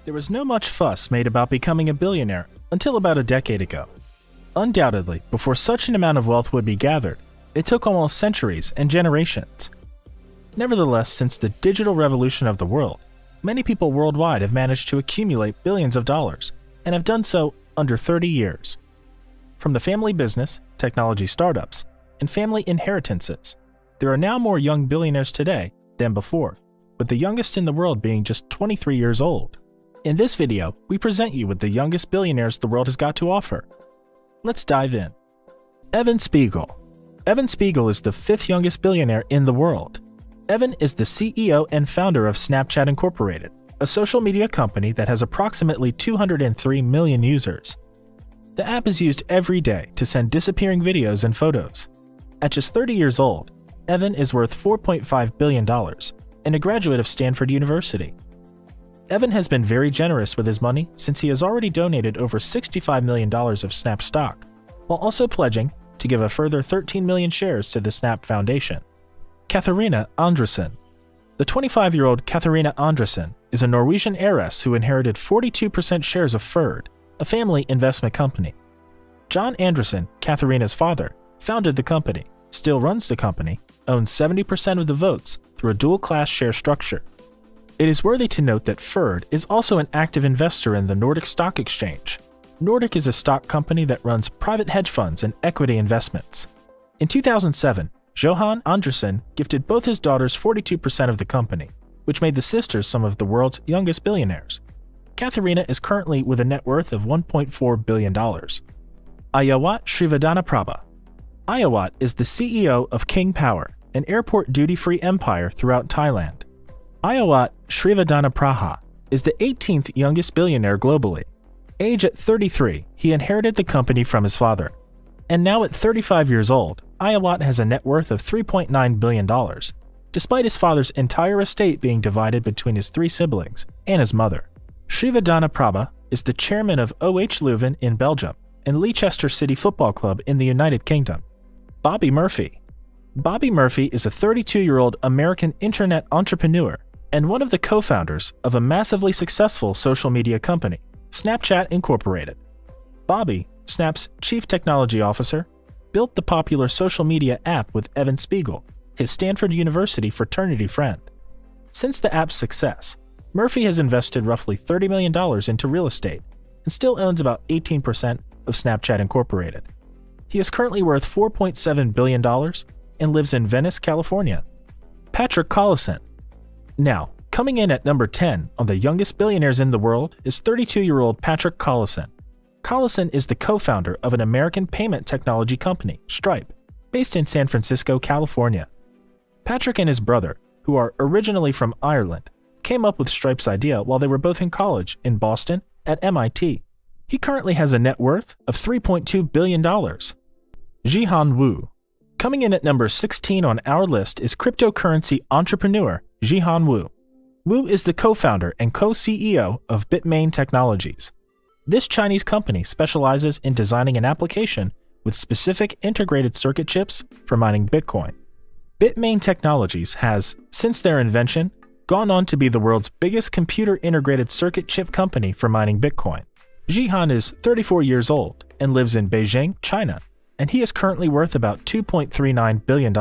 There was no much fuss made about becoming a billionaire until about a decade ago. Undoubtedly, before such an amount of wealth would be gathered, it took almost centuries and generations. Nevertheless, since the digital revolution of the world, many people worldwide have managed to accumulate billions of dollars and have done so under 30 years. From the family business, technology startups, and family inheritances, there are now more young billionaires today than before, with the youngest in the world being just 23 years old. In this video, we present you with the youngest billionaires the world has got to offer. Let's dive in. Evan Spiegel. Evan Spiegel is the 5th youngest billionaire in the world. Evan is the CEO and founder of Snapchat Incorporated, a social media company that has approximately 203 million users. The app is used every day to send disappearing videos and photos. At just 30 years old, Evan is worth $4.5 billion and a graduate of Stanford University. Evan has been very generous with his money since he has already donated over $65 million of Snap stock, while also pledging to give a further 13 million shares to the Snap Foundation. Katharina Anderson. The 25-year-old Katharina Anderson is a Norwegian heiress who inherited 42% shares of Ford, a family investment company. John Anderson, Katharina's father, founded the company, still runs the company, owns 70% of the votes through a dual-class share structure. It is worthy to note that Ford is also an active investor in the Nordic Stock Exchange. Nordic is a stock company that runs private hedge funds and equity investments. In 2007, Jihan Anderson gifted both his daughters 42% of the company, which made the sisters some of the world's youngest billionaires. Katharina is currently with a net worth of $1.4 billion. Aiyawatt Srivadhanaprabha. Aiyawatt is the CEO of King Power, an airport duty-free empire throughout Thailand. Aiyawatt Srivadhanaprabha is the 18th youngest billionaire globally. Age at 33, he inherited the company from his father. And now at 35 years old, Aiyawatt has a net worth of $3.9 billion, despite his father's entire estate being divided between his 3 siblings and his mother. Srivadhanaprabha is the chairman of OH Leuven in Belgium and Leicester City Football Club in the United Kingdom. Bobby Murphy. Bobby Murphy is a 32-year-old American internet entrepreneur and one of the co-founders of a massively successful social media company, Snapchat Incorporated. Bobby, Snap's chief technology officer, built the popular social media app with Evan Spiegel, his Stanford University fraternity friend. Since the app's success, Murphy has invested roughly $30 million into real estate and still owns about 18% of Snapchat Incorporated. He is currently worth $4.7 billion and lives in Venice, California. Patrick Collison. Now, coming in at number 10 on the youngest billionaires in the world is 32-year-old Patrick Collison. Collison is the co-founder of an American payment technology company, Stripe, based in San Francisco, California. Patrick and his brother, who are originally from Ireland, came up with Stripe's idea while they were both in college in Boston at MIT. He currently has a net worth of $3.2 billion. Jihan Wu. Coming in at number 16 on our list is cryptocurrency entrepreneur Jihan Wu. Wu is the co-founder and co-CEO of Bitmain Technologies. This Chinese company specializes in designing an application with specific integrated circuit chips for mining Bitcoin. Bitmain Technologies has, since their invention, gone on to be the world's biggest computer integrated circuit chip company for mining Bitcoin. Jihan is 34 years old and lives in Beijing, China, and he is currently worth about $2.39 billion.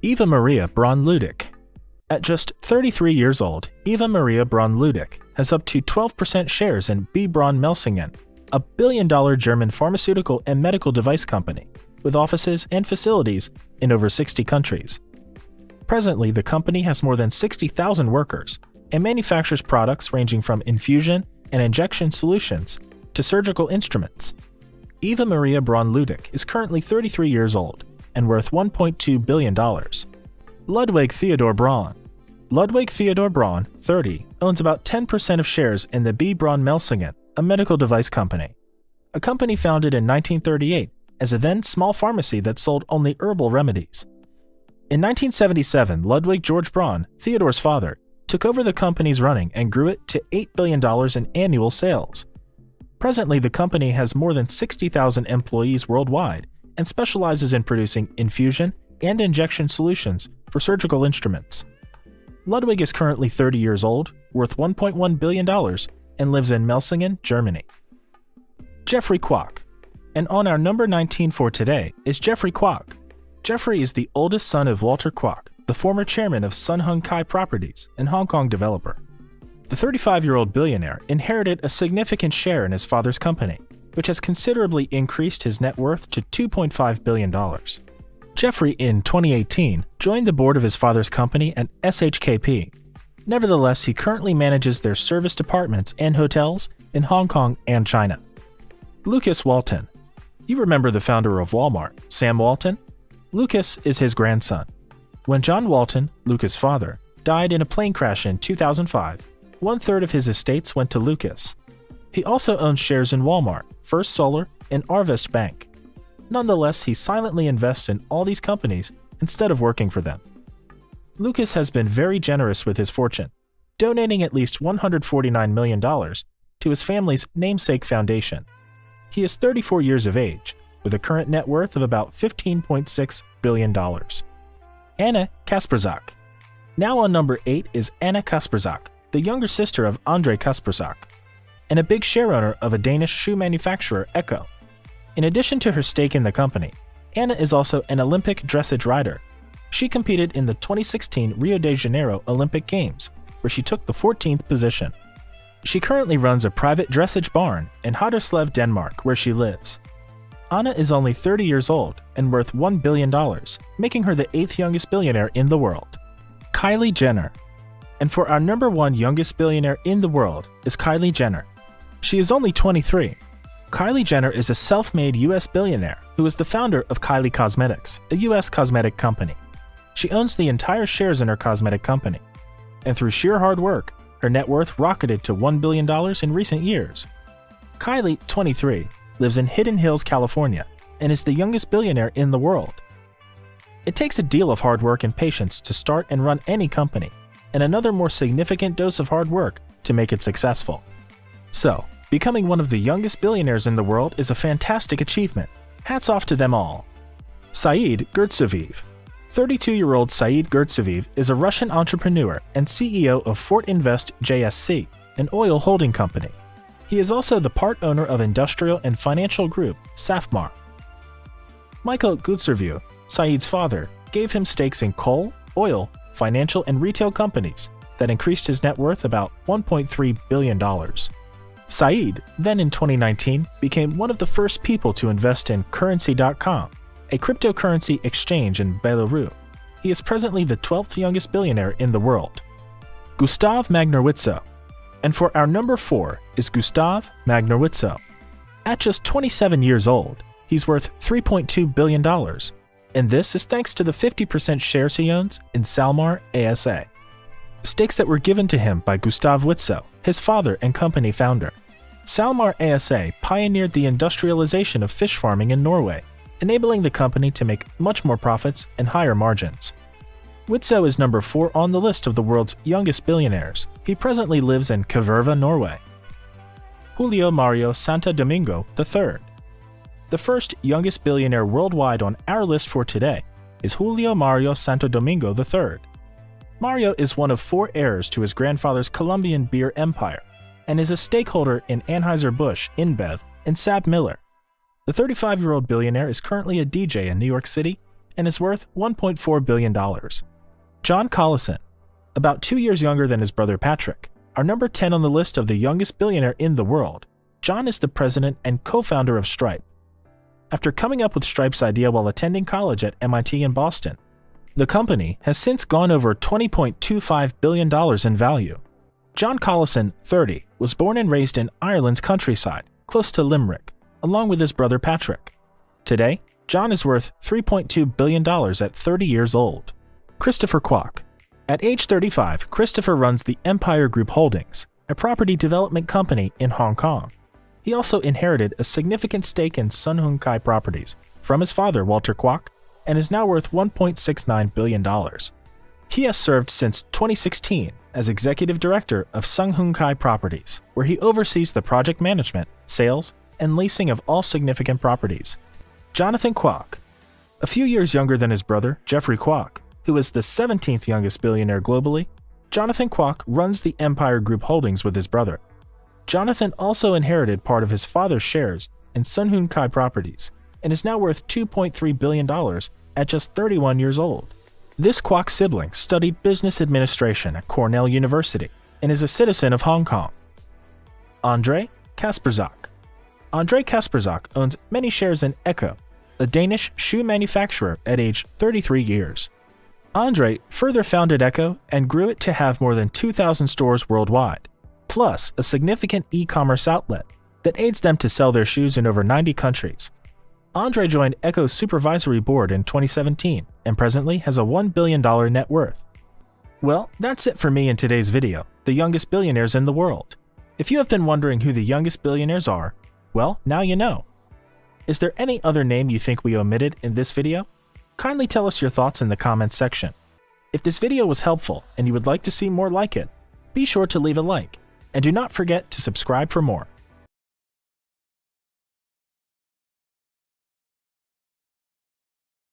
Eva Maria BraunLudic. At just 33 years old, Eva Maria BraunLudic has up to 12% shares in B. Braun Melsingen, a billion-dollar German pharmaceutical and medical device company, with offices and facilities in over 60 countries. Presently, the company has more than 60,000 workers and manufactures products ranging from infusion and injection solutions to surgical instruments. Eva Maria BraunLudic is currently 33 years old and worth $1.2 billion. Ludwig Theodore Braun. Ludwig Theodore Braun, 30, owns about 10% of shares in the B. Braun Melsingen, a medical device company. A company founded in 1938 as a then small pharmacy that sold only herbal remedies. In 1977, Ludwig George Braun, Theodore's father, took over the company's running and grew it to $8 billion in annual sales. Presently, the company has more than 60,000 employees worldwide and specializes in producing infusion and injection solutions for surgical instruments. Ludwig is currently 30 years old worth $1.1 billion, and lives in Melsungen, Germany. Jeffrey Kwok. And on our number 19 for today is Jeffrey Kwok. Jeffrey is the oldest son of Walter Kwok, the former chairman of Sun Hung Kai Properties and Hong Kong developer. The 35-year-old billionaire inherited a significant share in his father's company, which has considerably increased his net worth to $2.5 billion. Jeffrey, in 2018, joined the board of his father's company at SHKP. Nevertheless, he currently manages their service departments and hotels in Hong Kong and China. Lucas Walton. You remember the founder of Walmart, Sam Walton? Lucas is his grandson. When John Walton, Lucas' father, died in a plane crash in 2005, 1/3 of his estates went to Lucas. He also owns shares in Walmart, First Solar, and Arvest Bank. Nonetheless, he silently invests in all these companies instead of working for them. Lucas has been very generous with his fortune, donating at least $149 million to his family's namesake foundation. He is 34 years of age, with a current net worth of about $15.6 billion. AndreCasperzak. Now on number 8 is AndreCasperzak, the younger sister of AndreCasperzak, and a big shareowner of a Danish shoe manufacturer, Ecco. In addition to her stake in the company, Anna is also an Olympic dressage rider. She competed in the 2016 Rio de Janeiro Olympic Games, where she took the 14th position. She currently runs a private dressage barn in Haderslev, Denmark, where she lives. Anna is only 30 years old and worth $1 billion, making her the 8th youngest billionaire in the world. Kylie Jenner. And for our number 1 youngest billionaire in the world is Kylie Jenner. She is only 23. Kylie Jenner is a self-made US billionaire who is the founder of Kylie Cosmetics, a US cosmetic company. She owns the entire shares in her cosmetic company. And through sheer hard work, her net worth rocketed to $1 billion in recent years. Kylie, 23, lives in Hidden Hills, California, and is the youngest billionaire in the world. It takes a deal of hard work and patience to start and run any company, and another more significant dose of hard work to make it successful. So, becoming one of the youngest billionaires in the world is a fantastic achievement. Hats off to them all. Syed Gertzvive. 32-year-old Syed Gertzvive is a Russian entrepreneur and CEO of Fort Invest JSC, an oil holding company. He is also the part owner of industrial and financial group Safmar. Michael Gertzvive, Syed's father, gave him stakes in coal, oil, financial and retail companies that increased his net worth about $1.3 billion. Syed, then in 2019, became one of the first people to invest in Currency.com, a cryptocurrency exchange in Belarus. He is presently the 12th youngest billionaire in the world. Gustav Magnaritza. And for our number 4 is Gustav Magnaritza. At just 27 years old, he's worth $3.2 billion, and this is thanks to the 50% shares he owns in Salmar ASA. Stakes that were given to him by Gustav Witzel, his father and company founder. Salmar ASA pioneered the industrialization of fish farming in Norway, enabling the company to make much more profits and higher margins. Witzel is number 4 on the list of the world's youngest billionaires. He presently lives in Kverva, Norway. Julio Mario Santo Domingo III. The first youngest billionaire worldwide on our list for today is Julio Mario Santo Domingo III. Mario is one of 4 heirs to his grandfather's Colombian beer empire, and is a stakeholder in Anheuser-Busch, InBev, and SABMiller. The 35-year-old billionaire is currently a DJ in New York City and is worth $1.4 billion. John Collison, about 2 years younger than his brother Patrick, are number 10 on the list of the youngest billionaire in the world. John is the president and co-founder of Stripe. After coming up with Stripe's idea while attending college at MIT in Boston, the company has since gone over $20.25 billion in value. John Collison, 30, was born and raised in Ireland's countryside, close to Limerick, along with his brother Patrick. Today, John is worth $3.2 billion at 30 years old. Christopher Kwok. At age 35, Christopher runs the Empire Group Holdings, a property development company in Hong Kong. He also inherited a significant stake in Sun Hung Kai Properties from his father, Walter Kwok, and is now worth $1.69 billion. He has served since 2016 as executive director of Sun Hung Kai Properties, where he oversees the project management, sales, and leasing of all significant properties. Jonathan Kwok. A few years younger than his brother, Jeffrey Kwok, who is the 17th youngest billionaire globally, Jonathan Kwok runs the Empire Group Holdings with his brother. Jonathan also inherited part of his father's shares in Sun Hoon Kai Properties and is now worth $2.3 billion at just 31 years old. This Kwok sibling studied business administration at Cornell University and is a citizen of Hong Kong. AndreCasperzak. AndreCasperzak owns many shares in Ecco, a Danish shoe manufacturer, at age 33 years. Andre further founded Ecco and grew it to have more than 2,000 stores worldwide, plus a significant e-commerce outlet that aids them to sell their shoes in over 90 countries. Andre joined Ecco's supervisory board in 2017 and presently has a $1 billion net worth. Well, that's it for me in today's video, the youngest billionaires in the world. If you have been wondering who the youngest billionaires are, well, now you know. Is there any other name you think we omitted in this video? Kindly tell us your thoughts in the comments section. If this video was helpful and you would like to see more like it, be sure to leave a like, and do not forget to subscribe for more.